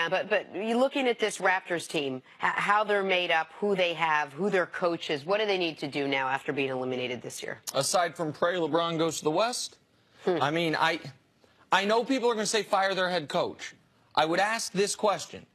but you looking at this Raptors team, how they're made up, who they have, who their coach is, what do they need to do now after being eliminated this year? Aside from pray LeBron goes to the West, I mean, I know people are going to say fire their head coach. I would ask this question.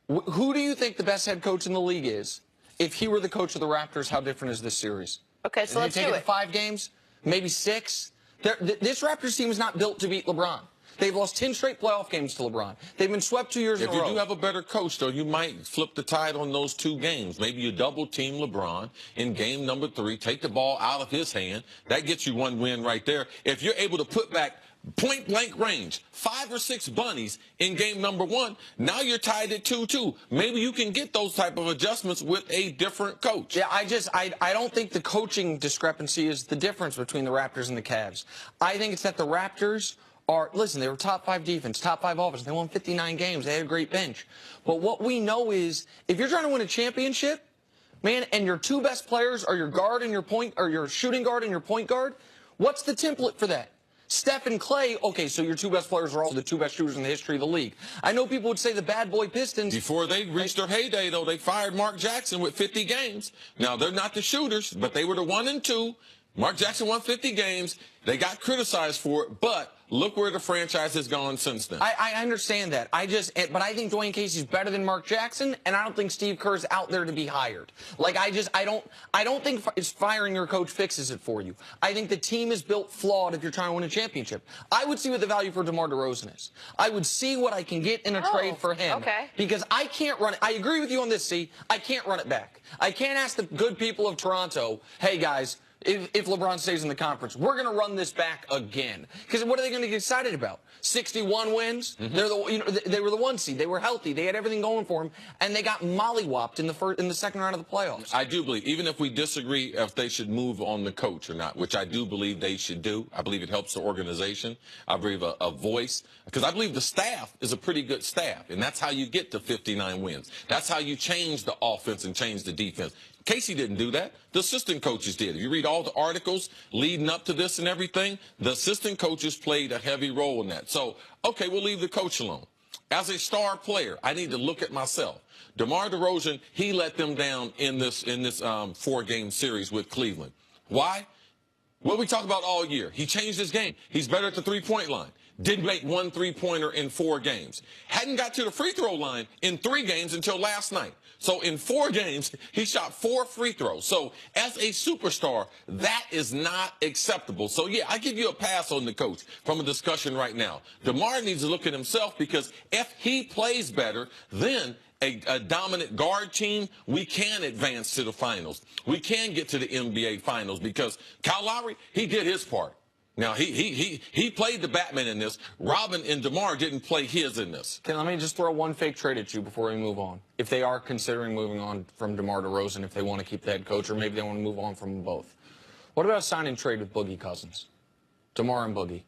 Who do you think the best head coach in the league is? If he were the coach of the Raptors, how different is this series? Okay, so let's do it. Take it to 5 games, maybe 6. This Raptors team is not built to beat LeBron. They've lost 10 straight playoff games to LeBron. They've been swept 2 years in a row. If you do have a better coach, though, you might flip the tide on those 2 games. Maybe you double-team LeBron in game number 3, take the ball out of his hand. That gets you 1 win right there. If you're able to put back point-blank range, 5 or 6 bunnies in game number 1, now you're tied at 2-2. Maybe you can get those type of adjustments with a different coach. Yeah, I don't think the coaching discrepancy is the difference between the Raptors and the Cavs. I think it's that the Raptors listen, they were top 5 defense, top 5 offense. They won 59 games. They had a great bench. But what we know is if you're trying to win a championship, man, and your 2 best players are your guard and your point, or your shooting guard and your point guard, what's the template for that? Steph and Clay, okay, so your 2 best players are also the 2 best shooters in the history of the league. I know people would say the bad boy Pistons. Before they reached their heyday, though, they fired Mark Jackson with 50 games. Now, they're not the shooters, but they were the 1 and 2. Mark Jackson won 50 games. They got criticized for it, but look where the franchise has gone since then. I understand that. But I think Dwayne Casey's better than Mark Jackson, and I don't think Steve Kerr's out there to be hired. Like, I don't think firing your coach fixes it for you. I think the team is built flawed if you're trying to win a championship. I would see what the value for DeMar DeRozan is. I would see what I can get in a trade for him. Okay. Because I can't run it. I agree with you on this, C. I can't run it back. I can't ask the good people of Toronto, hey, guys, if LeBron stays in the conference, we're going to run this back again. Because what are they going to get excited about? 61 wins? They were the 1 seed. They were healthy. They had everything going for them, and they got mollywopped in the second round of the playoffs. I do believe, even if we disagree if they should move on the coach or not, which I do believe they should do. I believe it helps the organization. I believe a voice, because I believe the staff is a pretty good staff, and that's how you get to 59 wins. That's how you change the offense and change the defense. Casey didn't do that. The assistant coaches did. If you read all the articles leading up to this and everything, the assistant coaches played a heavy role in that. So, okay, we'll leave the coach alone. As a star player, I need to look at myself. DeMar DeRozan, he let them down in this 4-game series with Cleveland. Why? What we talk about all year. He changed his game. He's better at the 3-point line. Didn't make 1 3-pointer in 4 games. Hadn't got to the free throw line in 3 games until last night. So in 4 games, he shot 4 free throws. So as a superstar, that is not acceptable. So, yeah, I give you a pass on the coach from a discussion right now. DeMar needs to look at himself, because if he plays better, then a dominant guard team, we can advance to the finals. We can get to the NBA finals, because Kyle Lowry, he did his part. Now, he played the Batman in this. Robin and DeMar didn't play his in this. Let me just throw 1 fake trade at you before we move on. If they are considering moving on from DeMar DeRozan, if they want to keep the head coach, or maybe they want to move on from them both. What about a sign and trade with Boogie Cousins? DeMar and Boogie.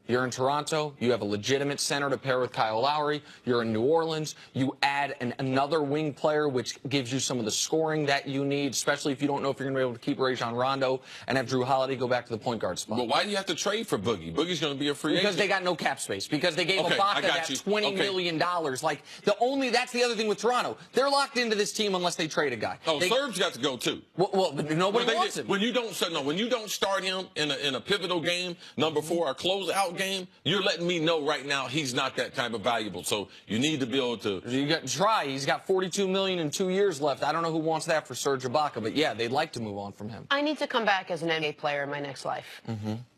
You're in Toronto. You have a legitimate center to pair with Kyle Lowry. You're in New Orleans. You add another wing player, which gives you some of the scoring that you need, especially if you don't know if you're going to be able to keep Rajon Rondo and have Drew Holiday go back to the point guard spot. But why do you have to trade for Boogie? Boogie's going to be a free agent. Because they got no cap space. Because they gave Ibaka that $20 million. Like, that's the other thing with Toronto. They're locked into this team unless they trade a guy. Oh, Serge's got to go too. Well, but nobody wants him. When you don't start him in a pivotal game, number 4, a closeout game, you're letting me know right now he's not that type of valuable. So you need to be able to. You got to try. He's got $42 million in 2 years left. I don't know who wants that for Serge Ibaka, but yeah, they'd like to move on from him. I need to come back as an NBA player in my next life.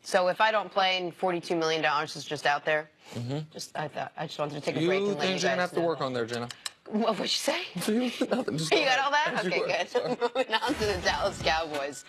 So if I don't play and $42 million is just out there, I just wanted to take a break and let you guys know. You're gonna have to work on there, Jenna. What would you say? Nothing. Just you got all that? Okay, good. Moving on to the Dallas Cowboys.